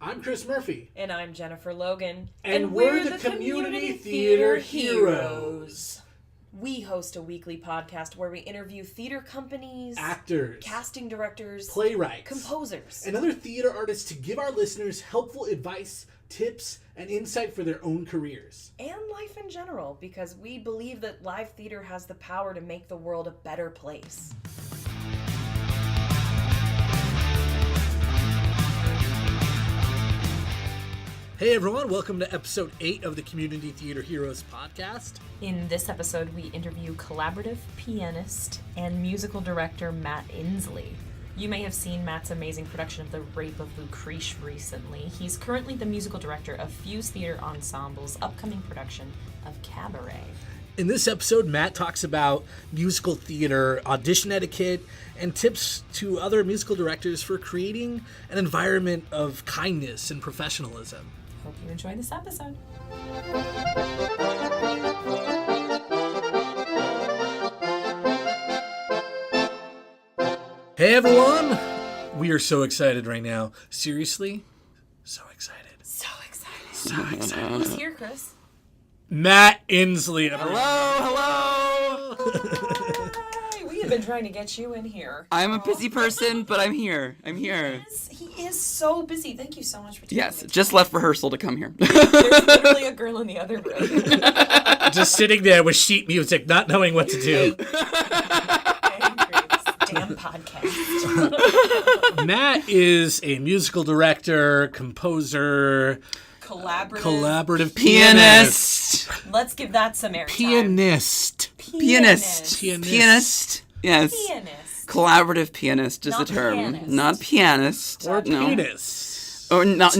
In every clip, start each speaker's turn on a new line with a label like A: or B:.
A: I'm Chris Murphy.
B: And I'm Jennifer Logan.
A: And we're the Community Theater Heroes.
B: We host a weekly podcast where we interview theater companies,
A: actors,
B: casting directors,
A: playwrights,
B: composers,
A: and other theater artists to give our listeners helpful advice, tips, and insight for their own careers.
B: And life in general, because we believe that live theater has the power to make the world a better place.
A: Hey everyone, welcome to episode 8 of the Community Theater Heroes podcast.
B: In this episode, we interview collaborative pianist and musical director Matt Insley. You may have seen Matt's amazing production of the Rape of Lucrece recently. He's currently the musical director of Fuse Theatre Ensemble's upcoming production of Cabaret.
A: In this episode, Matt talks about musical theater, audition etiquette, and tips to other musical directors for creating an environment of kindness and professionalism.
B: Hope you enjoy this episode.
A: Hey everyone! We are so excited right now. Seriously? So excited.
B: So excited.
A: So excited.
B: Who's here, Chris?
A: Matt Insley.
C: Hello.
B: Hi. We have been trying to get you in here.
C: I'm a busy person, but I'm here.
B: He is so busy. Thank you so much for taking
C: Yes,
B: the time.
C: just left rehearsal to come here.
B: There's literally a girl in the other room.
A: Just sitting there with sheet music, not knowing what to do.
B: Damn podcast.
A: Matt is a musical director, composer, collaborative
C: Pianist.
B: Let's give that some airtime.
A: Pianist.
C: Yes.
B: Pianist.
C: Collaborative pianist is
B: Not
C: the term.
B: pianist.
C: Not pianist.
A: Or
C: no.
A: penis.
C: Or not.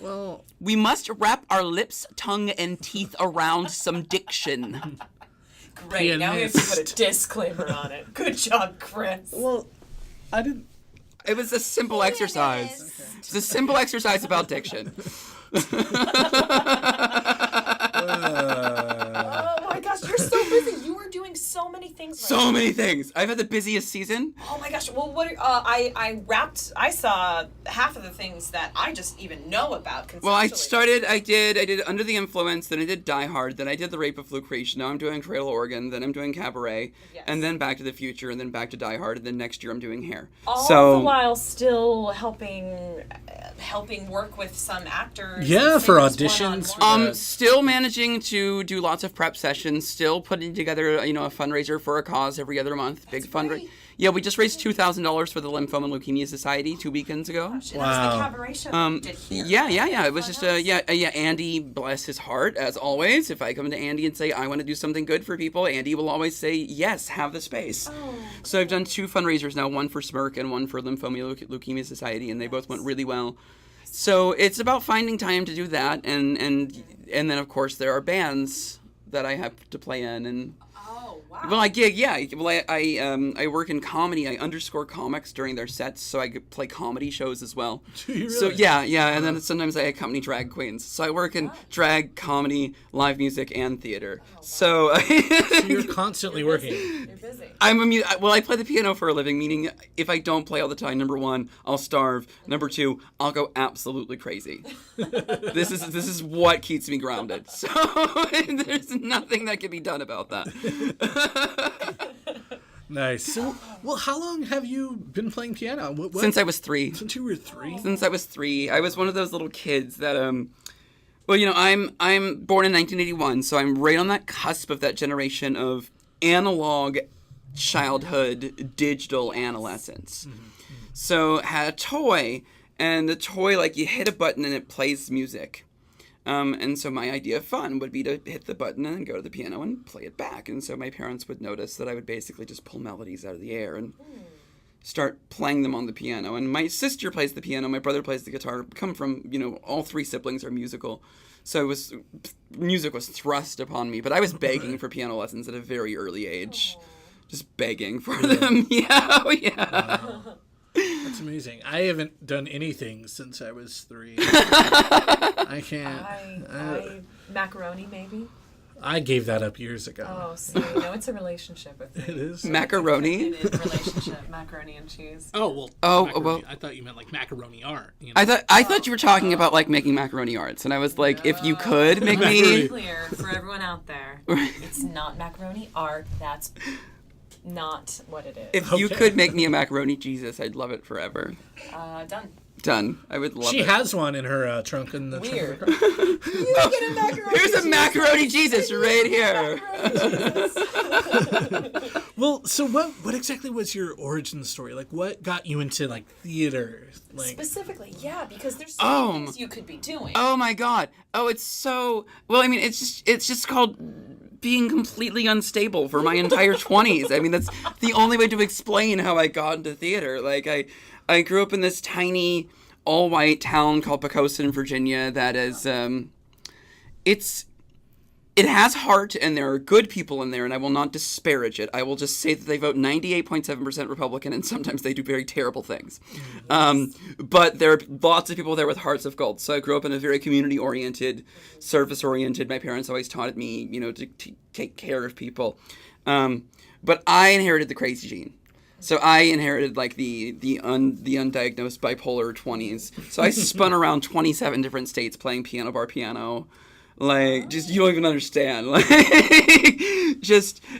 A: Well,
C: We must wrap our lips, tongue, and teeth around some diction.
B: Great. Now we have to put a disclaimer on it. Good job, Chris.
A: I didn't.
C: It was a simple exercise.
B: Okay.
C: It's a simple exercise about diction.
B: Oh my gosh, you're so busy. You are doing so many things right
C: So many things. I've had the busiest season.
B: Oh my gosh. Well, I saw half of the things that I just even know about conceptually.
C: Well, I did Under the Influence, then I did Die Hard, then I did the Rape of Lucrece, now I'm doing Cradle Organ, then I'm doing Cabaret,
B: Yes.
C: and then Back to the Future, and then back to Die Hard, and then next year I'm doing Hair.
B: All the while still helping work with some actors.
A: Yeah,
B: and
A: for
B: singers
A: auditions.
B: one-on-one.
C: Still managing to do lots of prep sessions, still putting together, a fundraiser for a cause every other month. Big fundraiser.
B: great.
C: Yeah, we just raised $2,000 for the Lymphoma and Leukemia Society 2 weekends ago.
B: And that was the
A: Wow.
B: Cabaret show we did here.
C: Yeah. It was just Andy, bless his heart, as always. If I come to Andy and say I want to do something good for people, Andy will always say yes, have the space.
B: Oh.
C: So I've done 2 fundraisers now, one for SMRC and one for Lymphoma and Leukemia Society, and they both went really well. So it's about finding time to do that, and then of course there are bands that I have to play in, and
B: Oh, wow.
C: well, I gig, yeah. Well, I work in comedy. I underscore comics during their sets, so I could play comedy shows as well.
A: Do you
C: So
A: really?
C: yeah, and then sometimes I accompany drag queens. So I work in drag, comedy, live music, and theater. So
A: So you're constantly working.
B: You're busy.
C: I play the piano for a living, meaning if I don't play all the time, number 1, I'll starve. Number 2, I'll go absolutely crazy. This is what keeps me grounded. So there's nothing that can be done about that.
A: Nice. So, well, how long have you been playing piano? What?
C: Since I was 3.
A: Since you were 3?
C: Since I was 3, I was one of those little kids that I'm born in 1981, so I'm right on that cusp of that generation of analog childhood, digital adolescence.
A: Mm-hmm.
C: So had a toy, and the toy, like, you hit a button and it plays music. And so my idea of fun would be to hit the button and then go to the piano and play it back. And so my parents would notice that I would basically just pull melodies out of the air and start playing them on the piano. And my sister plays the piano, my brother plays the guitar. Come from, all 3 siblings are musical. So music was thrust upon me. But I was begging for piano lessons at a very early age. Just begging for them. Yeah.
A: Wow. That's amazing. I haven't done anything since I was 3. I can't.
B: I macaroni maybe.
A: I gave that up years ago.
B: Oh, see, no, it's a relationship with me.
A: It is?
C: Macaroni?
B: It is a relationship, macaroni and cheese.
A: Oh, well.
C: Oh,
A: macaroni.
C: well.
A: I thought you meant like macaroni art. You know?
C: I thought you were talking about like making macaroni arts, and I was like, if you could make
B: To
C: me.
B: be clear for everyone out there, it's not macaroni art. That's not what it is.
C: If you could make me a macaroni Jesus, I'd love it forever.
B: Done.
C: Done. I would love it.
A: She has one in her trunk in the
B: Weird.
A: trunk. Of her car.
B: You get a macaroni.
C: Here's a macaroni Jesus right here.
A: Well, so what exactly was your origin story? Like, what got you into like theater? Like,
B: Specifically, yeah, because there's so many things you could be doing.
C: Oh my God. Oh, it's so. Well, I mean, it's just called being completely unstable for my entire 20s. I mean, that's the only way to explain how I got into theater. Like, I grew up in this tiny all-white town called Poquoson, Virginia. That is, it has heart, and there are good people in there, and I will not disparage it. I will just say that they vote 98.7% Republican, and sometimes they do very terrible things. But there are lots of people there with hearts of gold. So I grew up in a very community-oriented, service-oriented. My parents always taught me, to take care of people. But I inherited the crazy gene. So I inherited like the undiagnosed bipolar 20s. So I spun around 27 different states playing piano bar piano. Like, just, you don't even understand. Like, and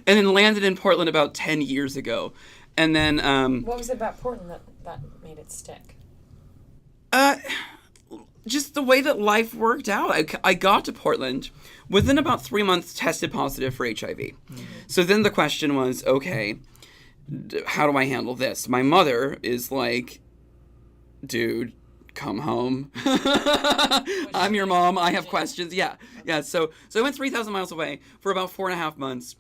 C: then landed in Portland about 10 years ago. And then,
B: What was it about Portland that made it stick?
C: Just the way that life worked out. I got to Portland. Within about 3 months, tested positive for HIV. Mm-hmm. So then the question was, okay, how do I handle this? My mother is like, dude, come home. I'm your mom. I have questions. Yeah. So I went 3,000 miles away for about 4.5 months,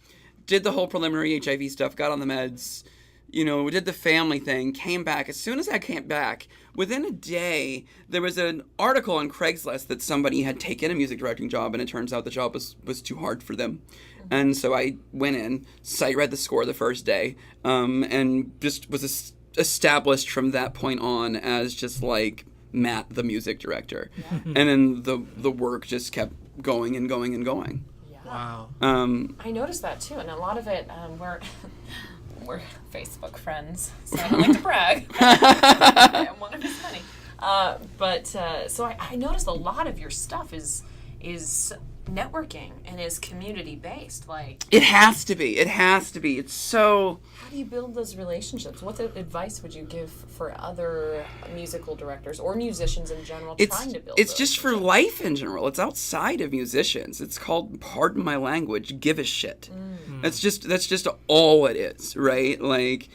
C: did the whole preliminary HIV stuff, got on the meds, we did the family thing, came back. As soon as I came back, within a day, there was an article on Craigslist that somebody had taken a music directing job, and it turns out the job was too hard for them. And so I went in, sight read the score the first day, and just was established from that point on as just like Matt, the music director. Yeah. And then the work just kept going and going and going.
B: Yeah.
A: Wow.
B: I noticed that too, and a lot of it, we're Facebook friends, so I don't like to brag. I'm one of his many. So I noticed a lot of your stuff is networking and is community based. Like,
C: it has to be. It's so.
B: How do you build those relationships? What advice would you give for other musical directors or musicians in general trying to build?
C: It's just for life in general. It's outside of musicians. It's called, pardon my language, give a shit. That's just all it is, right? Like,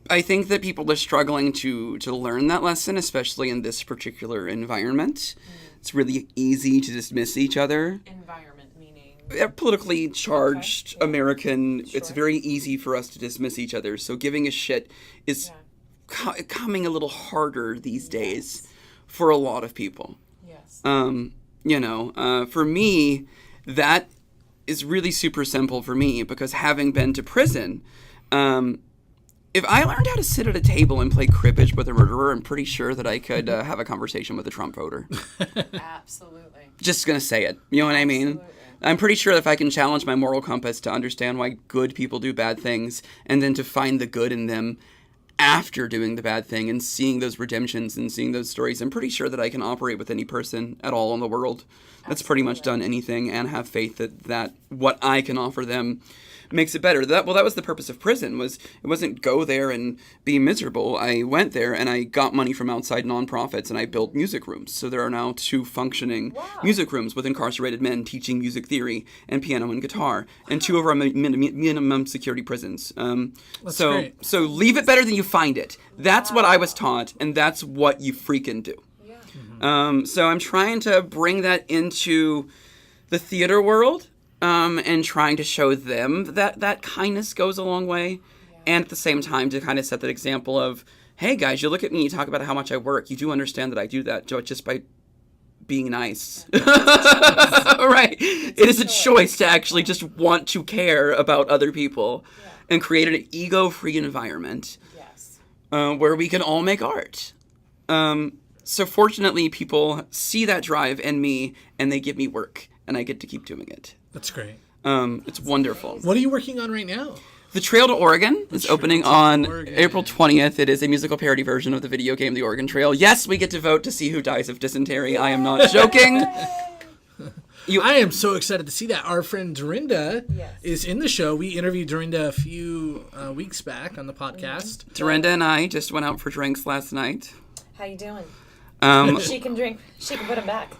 C: I think that people are struggling to learn that lesson, especially in this particular environment. It's really easy to dismiss each other.
B: Environment meaning?
C: Politically charged,
B: Okay.
C: American.
B: Sure.
C: It's very easy for us to dismiss each other. So giving a shit is coming a little harder these days for a lot of people.
B: Yes.
C: For me, that is really super simple for me, because having been to prison, if I learned how to sit at a table and play cribbage with a murderer, I'm pretty sure that I could have a conversation with a Trump voter.
B: Absolutely.
C: Just gonna say it. You know what I mean?
B: Absolutely.
C: I'm pretty sure if I can challenge my moral compass to understand why good people do bad things, and then to find the good in them after doing the bad thing and seeing those redemptions and seeing those stories, I'm pretty sure that I can operate with any person at all in the world that's pretty much done anything, and have faith that what I can offer them makes it better. That was the purpose of prison. It wasn't go there and be miserable. I went there and I got money from outside nonprofits, and I built music rooms. So there are now 2 functioning music rooms with incarcerated men teaching music theory and piano and guitar, and 2 of our minimum security prisons. So
A: great.
C: So leave it better than you find it. That's what I was taught, and that's what you freaking do.
B: Yeah.
C: So I'm trying to bring that into the theater world. And trying to show them that kindness goes a long way. Yeah. And at the same time to kind of set that example of, hey guys, you look at me, you talk about how much I work. You do understand that I do that just by being nice. Right. It is a choice to actually just want to care about other people and create an ego-free environment where we can all make art. So fortunately, people see that drive in me, and they give me work, and I get to keep doing it.
A: That's great.
C: It's wonderful.
A: What are you working on right now?
C: The Trail to Oregon is opening on
A: Oregon.
C: April 20th. It is a musical parody version of the video game The Oregon Trail. Yes, we get to vote to see who dies of dysentery. I am not joking.
A: I am so excited to see that. Our friend Dorinda is in the show. We interviewed Dorinda a few weeks back on the podcast.
C: Dorinda and I just went out for drinks last night.
D: How you doing?
C: Um,
D: She can drink. She can put them back.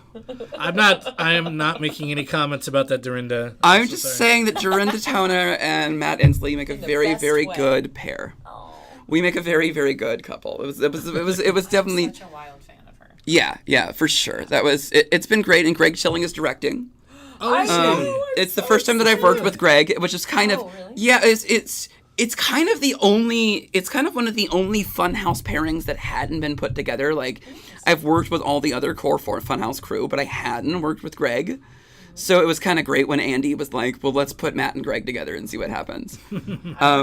A: I am not making any comments about that, Dorinda.
C: I'm just saying that Dorinda Toner and Matt Insley make a
D: the
C: very,
D: best
C: very
D: way.
C: good pair.
D: Oh,
C: We make a very, very good couple. It was definitely.
D: such a wild fan of her.
C: Yeah, for sure. That was. It's been great, and Greg Schilling is directing. It's the first time that I've worked with Greg, which is kind of.
D: Oh, really?
C: Yeah, it's kind of one of the only Funhouse pairings that hadn't been put together. Like, I've worked with all the other core Funhouse crew, but I hadn't worked with Greg. So it was kind of great when Andy was like, well, let's put Matt and Greg together and see what happens.
D: I worked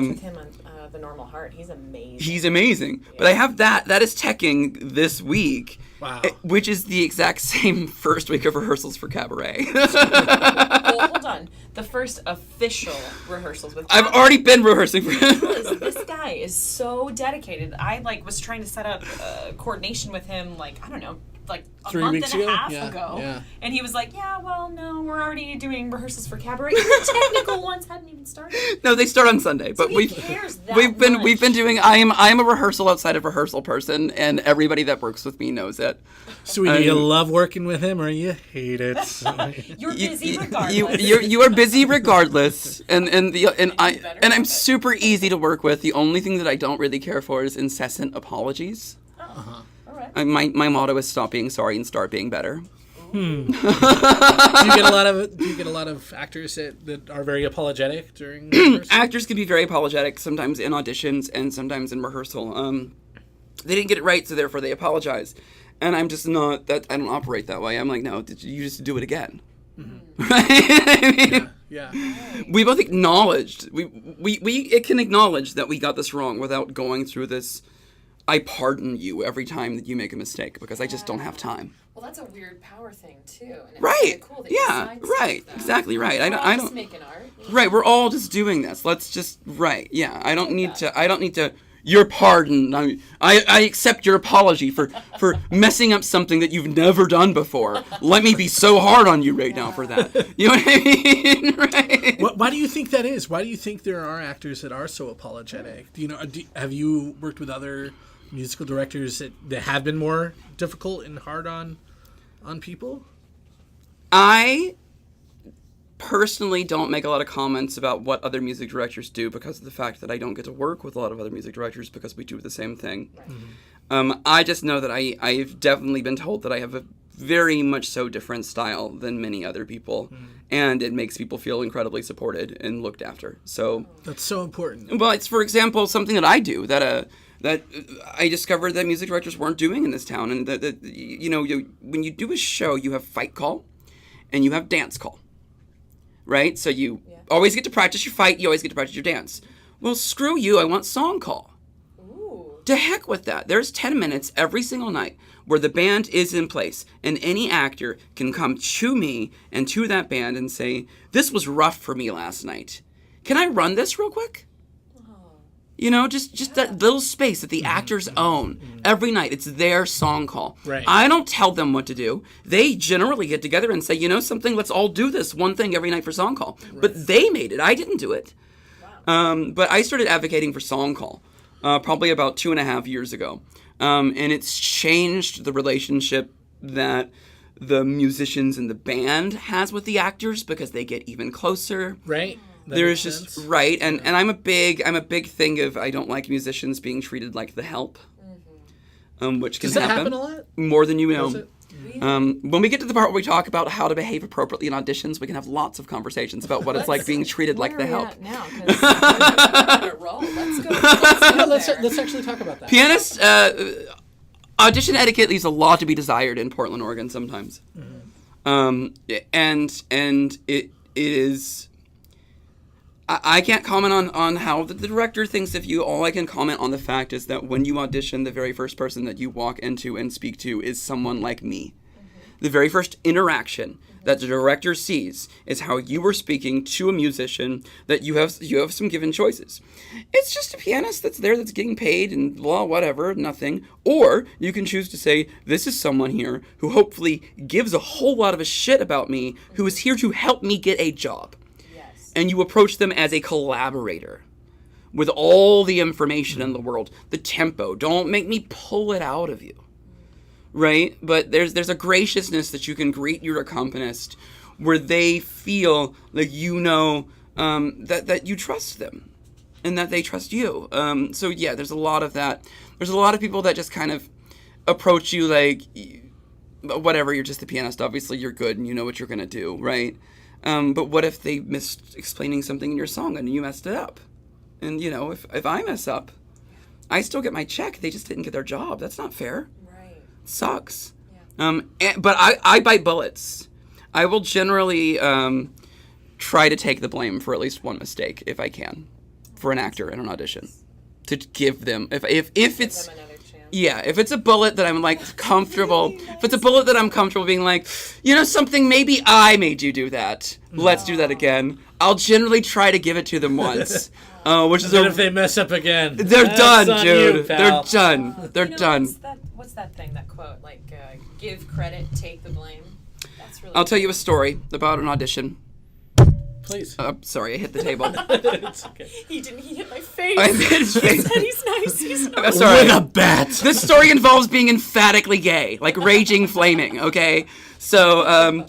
D: with him on The Normal Heart. He's amazing.
C: He's amazing. But I have that is teching this week.
A: Wow.
C: Which is the exact same first week of rehearsals for Cabaret.
D: Well, hold on. The first official rehearsals with
C: I've already been rehearsing for
D: This guy is so dedicated. I was trying to set up coordination with him, I don't know, a
A: 3
D: month
A: weeks
D: and
A: ago?
D: a half
A: Yeah,
D: ago.
A: yeah.
D: And he was like, yeah, well, no, we're already doing rehearsals for Cabaret. The technical ones hadn't even started.
C: No, they start on Sunday, but
D: He cares that
C: we've been
D: much.
C: doing. I'm a rehearsal outside of rehearsal person, and everybody that works with me knows it.
A: Sweetie, you love working with him or you hate it?
D: You're busy regardless.
C: You are busy regardless, and I'm super easy to work with. The only thing that I don't really care for is incessant apologies.
D: All right.
C: My motto is stop being sorry and start being better.
A: Do you get a lot of actors that are very apologetic during rehearsal?
C: Actors can be very apologetic sometimes in auditions and sometimes in rehearsal. They didn't get it right, so therefore they apologize. And I'm just not that. I don't operate that way. I'm like, no, you just do it again. Mm-hmm. Right? I mean,
A: Yeah.
C: we both acknowledged. It can acknowledge that we got this wrong without going through this. I pardon you every time that you make a mistake because I just don't have time.
D: Well, that's a weird power thing, too. And it's
C: Right.
D: really cool that you
C: Yeah.
D: sidestep
C: Right.
D: that.
C: Exactly. Right.
D: We're all
C: I
D: just
C: don't.
D: making art.
C: Right. We're all just doing this. Let's just. Right. Yeah. I don't need to. Your pardon. I accept your apology for messing up something that you've never done before. Let me be so hard on you right now for that. You know what I mean? Right.
A: Why do you think that is? Why do you think there are actors that are so apologetic? Have you worked with other musical directors that have been more difficult and hard on people?
C: I personally don't make a lot of comments about what other music directors do because of the fact that I don't get to work with a lot of other music directors because we do the same thing. Right. Mm-hmm. I just know that I've definitely been told that I have a very much so different style than many other people, and it makes people feel incredibly supported and looked after. So
A: That's so important.
C: well, it's, for example, something that I do that I discovered that music directors weren't doing in this town, and that when you do a show, you have fight call, and you have dance call, right? So you always get to practice your fight, you always get to practice your dance. Well, screw you, I want song call.
D: Ooh.
C: To heck with that. There's 10 minutes every single night where the band is in place, and any actor can come to me and to that band and say, this was rough for me last night. Can I run this real quick? Just that little space that the actors own every night. It's their song call.
A: Right.
C: I don't tell them what to do. They generally get together and say, you know something, let's all do this one thing every night for song call. Right. But they made it. I didn't do it. Wow. But I started advocating for song call probably about 2.5 years ago. And it's changed the relationship that the musicians in the band has with the actors because they get even closer.
A: Right. That
C: There's
A: makes
C: just
A: sense.
C: right, and I'm a big thing of I don't like musicians being treated like the help, which can
A: Does that happen a lot?
C: more than you know.
A: Does it?
C: When we get to the part where we talk about how to behave appropriately in auditions, we can have lots of conversations about what it's like being treated like the help.
D: Now, 'cause we're on a roll. Let's go.
A: Let's actually talk about that.
C: Pianist audition etiquette leaves a lot to be desired in Portland, Oregon sometimes, and it is. I can't comment on how the director thinks of you. All I can comment on the fact is that when you audition, the very first person that you walk into and speak to is someone like me. The very first interaction that the director sees is how you are speaking to a musician, that you have some given choices. It's just a pianist that's there that's getting paid and blah, whatever, nothing. Or you can choose to say, this is someone here who hopefully gives a whole lot of a shit about me, who is here to help me get a job.
D: Yes.
C: And you approach them as a collaborator with all the information in the world, the tempo. Don't make me pull it out of you, right? But there's a graciousness that you can greet your accompanist where they feel like that you trust them and that they trust you. So yeah, there's a lot of that. There's a lot of people that just kind of approach you like, whatever, you're just the pianist. Obviously, you're good and you know what you're going to do, right? But what if they missed explaining something in your song and you messed it up? And, if I mess up, I still get my check. They just didn't get their job. That's not fair.
D: Right.
C: It sucks.
D: Yeah.
C: But I bite bullets. I will generally try to take the blame for at least one mistake, if I can, for an actor in an audition. To give them, if it's...
D: Give them another chance.
C: Yeah, if it's a bullet that I'm, comfortable... If it's a bullet that I'm comfortable being like, something, maybe I made you do that. Let's do that again. I'll generally try to give it to them once. Which is
A: if they mess up again,
C: they're
A: that's
C: done,
A: on
C: dude.
A: you,
C: They're
A: pal.
C: done. They're done.
D: What's that thing, that quote? Give credit, take the blame. That's really
C: I'll tell you a story about an audition.
A: Please.
C: Sorry, I hit the table.
A: It's okay.
D: He hit my face.
C: I hit his face.
D: He said he's nice, he's
C: I'm
D: nice.
C: sorry.
A: With a bat.
C: This story involves being emphatically gay, like raging flaming, okay? So,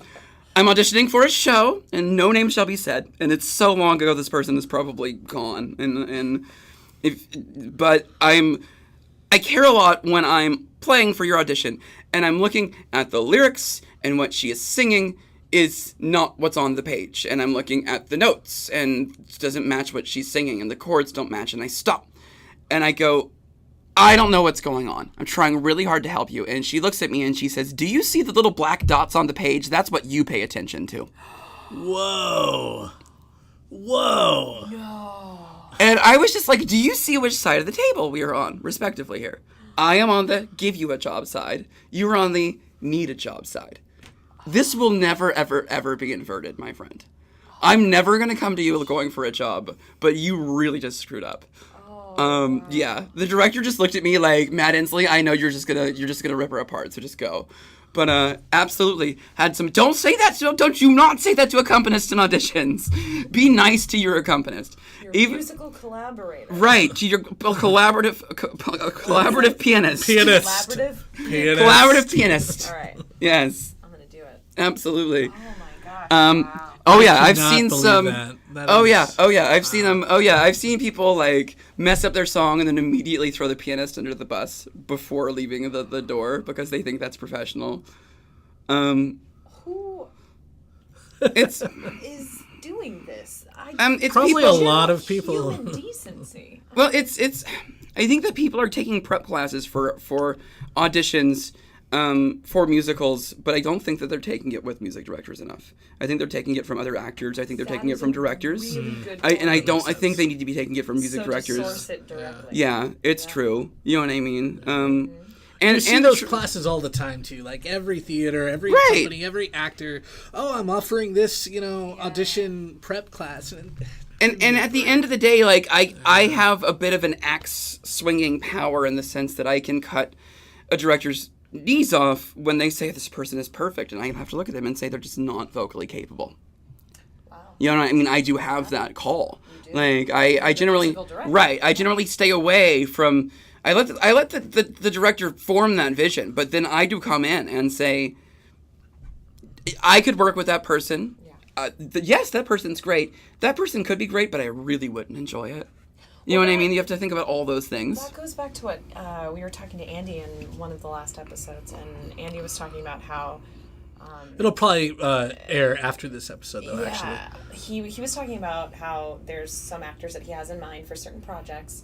C: I'm auditioning for a show, and no name shall be said, and it's so long ago this person is probably gone, but I care a lot when I'm playing for your audition, and I'm looking at the lyrics, and what she is singing is not what's on the page, and I'm looking at the notes, and it doesn't match what she's singing, and the chords don't match, and I stop, and I go, I don't know what's going on. I'm trying really hard to help you. And she looks at me and she says, do you see the little black dots on the page? That's what you pay attention to.
A: Whoa.
D: No.
C: And I was just like, do you see which side of the table we are on, respectively here? I am on the give you a job side. You're on the need a job side. This will never, ever, ever be inverted, my friend. I'm never going to come to you going for a job, but you really just screwed up. Yeah, the director just looked at me like, Matt Insley, I know you're just gonna rip her apart, so just go. But absolutely had some. Don't say that. Don't you not say that to accompanists in auditions. Be nice to your accompaniist.
D: Your musical collaborator.
C: Right, to your collaborative pianist.
A: Pianist.
C: Collaborative pianist.
D: All right.
C: Yes.
D: I'm gonna do it.
C: Absolutely.
D: Oh my gosh.
C: Wow. Oh yeah, I've
A: cannot
C: seen
A: believe
C: some.
A: that.
C: I've seen them. Oh yeah, I've seen people mess up their song and then immediately throw the pianist under the bus before leaving the door because they think that's professional.
D: Who
C: It's
D: is doing this?
C: it's
A: Probably
C: people.
A: a lot of people.
D: Human decency.
C: Well, it's. I think that people are taking prep classes for auditions. For musicals, but I don't think that they're taking it with music directors enough. I think they're taking it from other actors. I think they're taking it from directors.
D: Really good
C: I think they need to be taking it from music directors.
D: To source it directly.
C: Yeah, it's true. You know what I mean?
A: You see those classes all the time too. Like every theater, every company, every actor. Oh, I'm offering this, audition prep class, and
C: at the end of the day, I have a bit of an axe swinging power in the sense that I can cut a director's knees off when they say this person is perfect, and I have to look at them and say they're just not vocally capable.
D: Wow.
C: You know what I mean? I do have that call. I generally stay away from. I let the director form that vision, but then I do come in and say, I could work with that person.
D: Yeah.
C: Yes, that person's great. That person could be great, but I really wouldn't enjoy it. You know what I mean? You have to think about all those things.
D: That goes back to what we were talking to Andy in one of the last episodes, and Andy was talking about how...
A: it'll probably air after this episode, though, actually.
D: He was talking about how there's some actors that he has in mind for certain projects,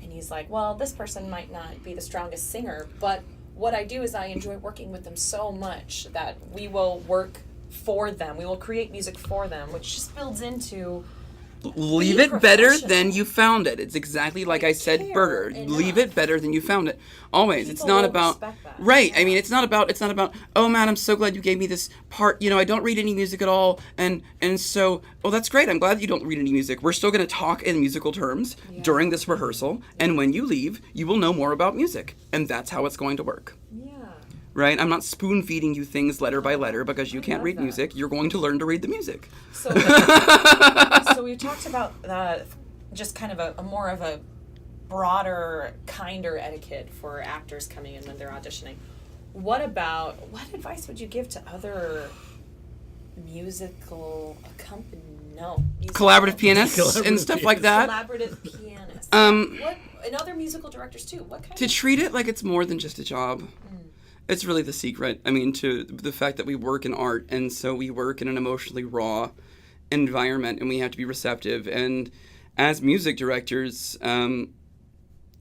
D: and he's like, well, this person might not be the strongest singer, but what I do is I enjoy working with them so much that we will work for them. We will create music for them, which just builds into...
C: Leave it better than you found it. It's exactly like I said, Burger. Leave it better than you found it. Always. It's not about right. I mean, it's not about. Oh man, I'm so glad you gave me this part. You know, I don't read any music at all, and so well, that's great. I'm glad you don't read any music. We're still going to talk in musical terms during this rehearsal, and when you leave, you will know more about music, and that's how it's going to work.
D: Yeah.
C: Right? I'm not spoon feeding you things letter by letter because you can't read music. You're going to learn to read the music.
D: So, so we talked about just kind of a more of a broader, kinder etiquette for actors coming in when they're auditioning. What advice would you give to other
C: collaborative pianists and stuff like that?
D: Collaborative pianists. And other musical directors too. What kind
C: to treat it like it's more than just a job. It's really the secret. I mean, to the fact that we work in art, and so we work in an emotionally raw environment, and we have to be receptive. And as music directors,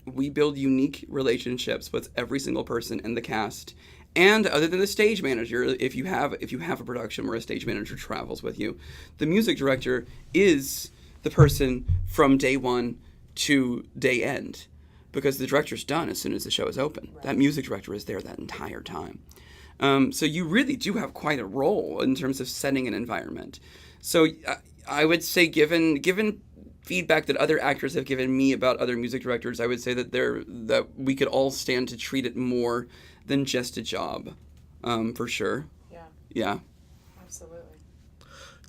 C: we build unique relationships with every single person in the cast. And other than the stage manager, if you have a production where a stage manager travels with you, the music director is the person from day one to day end. Because the director's done as soon as the show is open. Right. That music director is there that entire time. So you really do have quite a role in terms of setting an environment. So I would say, given feedback that other actors have given me about other music directors, I would say that we could all stand to treat it more than just a job, for sure.
D: Yeah.
C: Yeah.
D: Absolutely.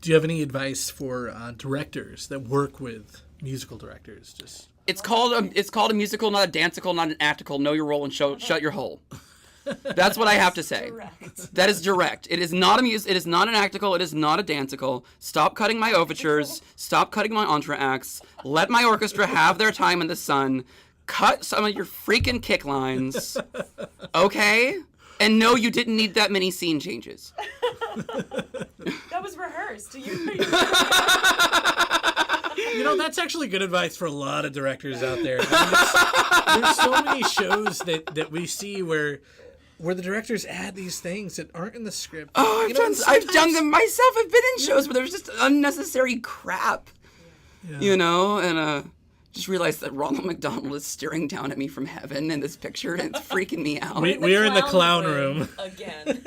A: Do you have any advice for directors that work with musical directors?
C: It's called a musical, not a dancical, not an actical. Know your role and shut your hole. That's what I have to say.
D: Direct.
C: That is direct. It is not it is not an actical. It is not a dancical. Stop cutting my overtures. Stop cutting my entr'actes. Let my orchestra have their time in the sun. Cut some of your freaking kick lines. Okay? And no, you didn't need that many scene changes.
D: That was rehearsed.
A: You know, that's actually good advice for a lot of directors out there. I mean, there's so many shows that we see where the directors add these things that aren't in the script.
C: Oh, I've done them myself. I've been in shows where there's just unnecessary crap. Yeah. You know, and just realized that Ronald McDonald is staring down at me from heaven in this picture, and it's freaking me out.
A: We are in the clown room.
D: Again.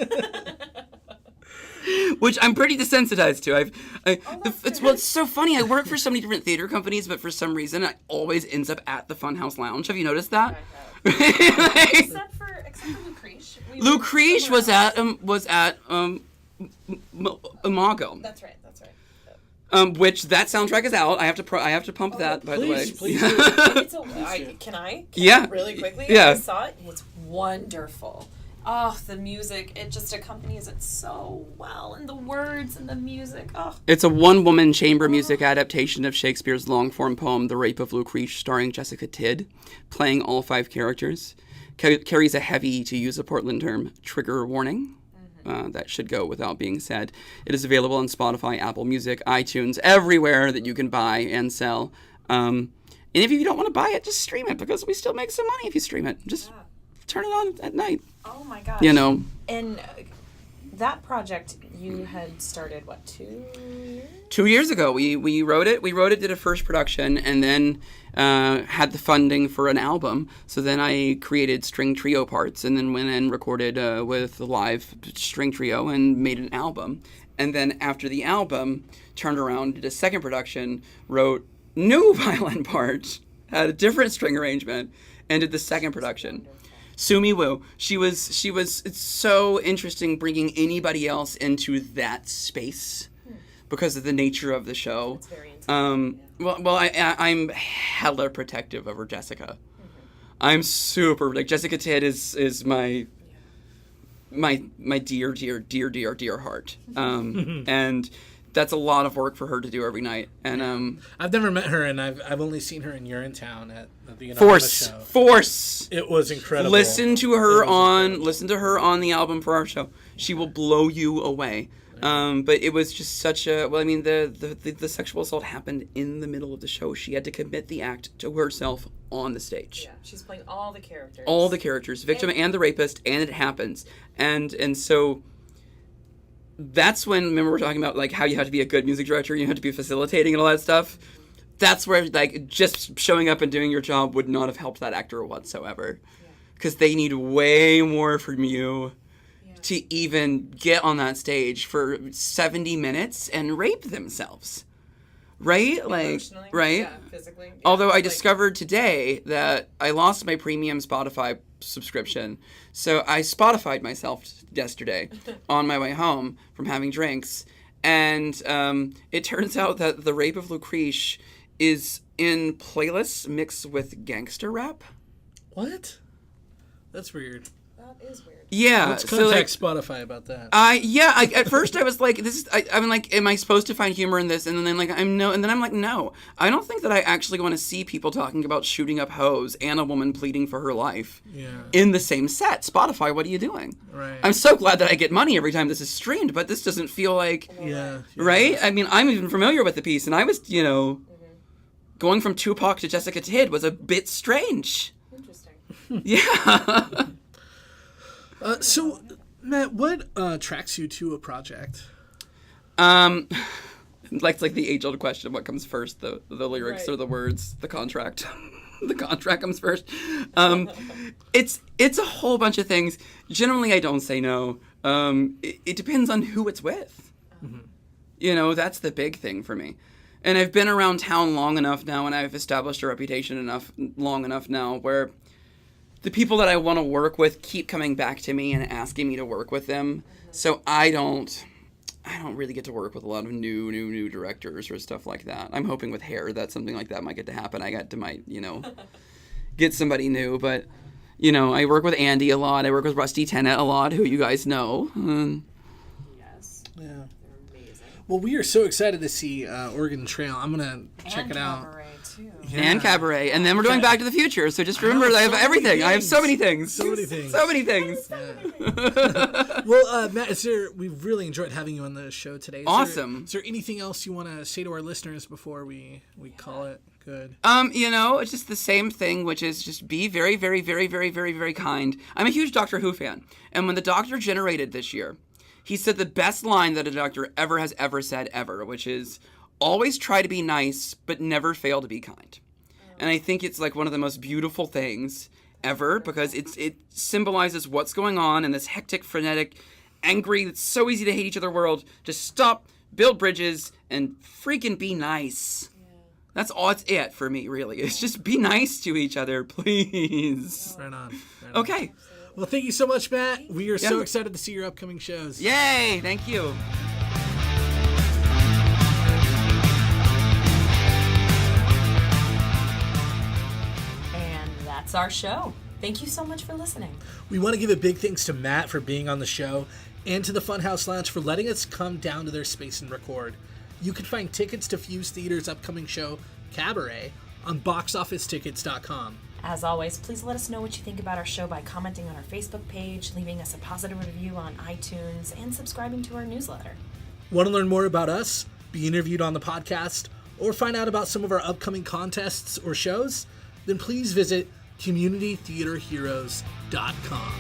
C: Which I'm pretty desensitized to. It's so funny. I work for so many different theater companies, but for some reason, it always ends up at the FunHouse Lounge. Have you noticed that?
D: Except for Lucrece.
C: Lucrece was at Imago.
D: That's right.
C: Which that soundtrack is out. I have to pump that, by the way.
A: Please.
D: Can I?
C: Yeah.
D: Really quickly?
C: Yeah.
D: I saw it, and it's wonderful. Oh, the music, it just accompanies it so well, and the words and the music. Oh.
C: It's a one-woman chamber music adaptation of Shakespeare's long-form poem, The Rape of Lucrece, starring Jessica Tidd, playing all 5 characters. Carries a heavy, to use a Portland term, trigger warning. That should go without being said. It is available on Spotify, Apple Music, iTunes, everywhere that you can buy and sell. And if you don't want to buy it, just stream it, because we still make some money if you stream it. Just turn it on at night.
D: Oh my gosh.
C: You know.
D: And that project you had started, 2 years?
C: 2 years ago. We wrote it. Did a first production, and then had the funding for an album. So then I created string trio parts, and then went and recorded with the live string trio and made an album. And then after the album, turned around, did a second production, wrote new violin parts, had a different string arrangement, and did the second production. Sumi Woo. She was. It's so interesting bringing anybody else into that space because of the nature of the show.
D: It's very intimate.
C: I'm hella protective over Jessica. Mm-hmm. I'm super Jessica Tidd is my dear heart. And that's a lot of work for her to do every night. And
A: I've never met her, and I've only seen her in Urinetown at the show.
C: Force.
A: It was incredible.
C: Listen to her on the album for our show. She will blow you away. But it was just such a the sexual assault happened in the middle of the show. She had to commit the act to herself on the stage.
D: Yeah, she's playing all the characters.
C: All the characters, victim and the rapist, and it happens. And so that's when, remember we're talking about like how you have to be a good music director, you have to be facilitating and all that stuff. That's where like just showing up and doing your job would not have helped that actor whatsoever, because they need way more from you to even get on that stage for 70 minutes and rape themselves. Right? Like, right?
D: Yeah, physically. Yeah.
C: Although I discovered today that I lost my premium Spotify subscription. So I Spotified myself yesterday on my way home from having drinks. And it turns out that the Rape of Lucrece is in playlists mixed with gangster rap.
A: What? That's weird.
D: That is weird.
C: Yeah.
A: Let's
C: so
A: contact Spotify about that.
C: At first I was like, I'm like, am I supposed to find humor in this? And then like, I'm like, no, I don't think that I actually want to see people talking about shooting up hoes and a woman pleading for her life in the same set. Spotify, what are you doing?
A: Right.
C: I'm so glad that I get money every time this is streamed, but this doesn't feel like, right? I mean, I'm even familiar with the piece, and I was, going from Tupac to Jessica Tidd was a bit strange.
D: Interesting.
C: Yeah.
A: So, Matt, what attracts you to a project?
C: Like the age-old question, what comes first, the lyrics or the words, the contract? The contract comes first. It's a whole bunch of things. Generally, I don't say no. It depends on who it's with. Mm-hmm. That's the big thing for me. And I've been around town long enough now, and I've established a reputation long enough now where the people that I want to work with keep coming back to me and asking me to work with them. So I don't really get to work with a lot of new directors or stuff like that. I'm hoping with Hair that something like that might get to happen. I might get somebody new, but I work with Andy a lot. I work with Rusty Tennant a lot, who you guys know.
D: Yes.
A: Yeah.
D: They're amazing.
A: Well, we are so excited to see Oregon Trail. I'm gonna check it out.
B: Cabaret, too.
A: Yeah.
C: And Cabaret. And then we're doing Back to the Future. So just remember, I have everything. I have so many things.
A: So many things.
C: So many things.
A: Well, Matt, we've really enjoyed having you on the show today.
C: Awesome.
A: Is there anything else you want to say to our listeners before we call it good?
C: It's just the same thing, which is just be very, very, very, very, very, very kind. I'm a huge Doctor Who fan. And when the Doctor generated this year, he said the best line that a Doctor ever has ever said ever, which is, always try to be nice, but never fail to be kind. And I think it's like one of the most beautiful things ever, because it symbolizes what's going on in this hectic, frenetic, angry, it's so easy to hate each other world. Just stop, build bridges, and freaking be nice. Yeah. That's all it's for me, really. It's just be nice to each other, please.
A: Right on.
C: Okay.
A: Well, thank you so much, Matt. We are so excited to see your upcoming shows.
C: Yay! Thank you.
B: That's our show. Thank you so much for listening.
A: We want to give a big thanks to Matt for being on the show, and to the FunHouse Lounge for letting us come down to their space and record. You can find tickets to Fuse Theater's upcoming show, Cabaret, on boxofficetickets.com.
B: As always, please let us know what you think about our show by commenting on our Facebook page, leaving us a positive review on iTunes, and subscribing to our newsletter.
A: Want to learn more about us, be interviewed on the podcast, or find out about some of our upcoming contests or shows? Then please visit communitytheaterheroes.com.